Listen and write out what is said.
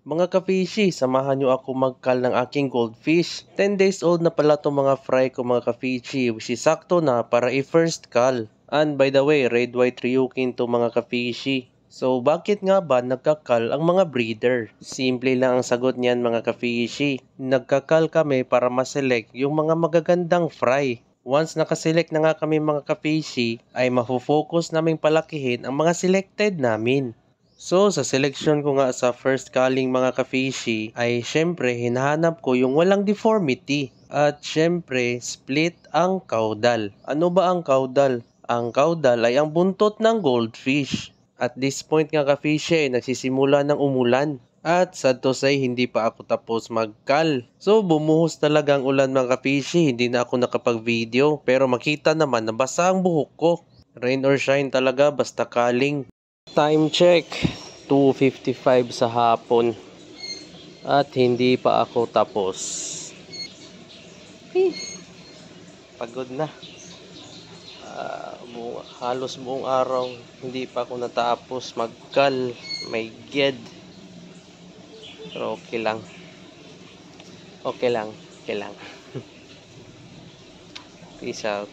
Mga ka-fishy, samahan nyo ako magkal ng aking goldfish. 10 days old na pala itong mga fry ko mga ka-fishy, which is sakto na para i-first call. And by the way, red white Ryukin to mga ka-fishy. So bakit nga ba nagkakal ang mga breeder? Simple lang ang sagot niyan mga ka-fishy. Nagkakal kami para ma-select yung mga magagandang fry. Once nakaselect na nga kami mga ka-fishy, ay mafo-focus naming palakihin ang mga selected namin. So, sa selection ko nga sa first calling mga ka-fishy ay syempre hinahanap ko yung walang deformity. At syempre, split ang caudal. Ano ba ang caudal? Ang caudal ay ang buntot ng goldfish. At this point nga ka-fishy ay nagsisimula ng umulan. At sad to say, hindi pa ako tapos magkal. So, bumuhos talaga ang ulan mga ka-fishy. Hindi na ako nakapag-video. Pero makita naman na basa ang buhok ko. Rain or shine talaga, basta kaling. Time check, 2:55 sa hapon. At hindi pa ako tapos. Pagod na. Halos buong araw hindi pa ako natapos magkal. May ged. Pero okay lang. Okay lang. Peace out.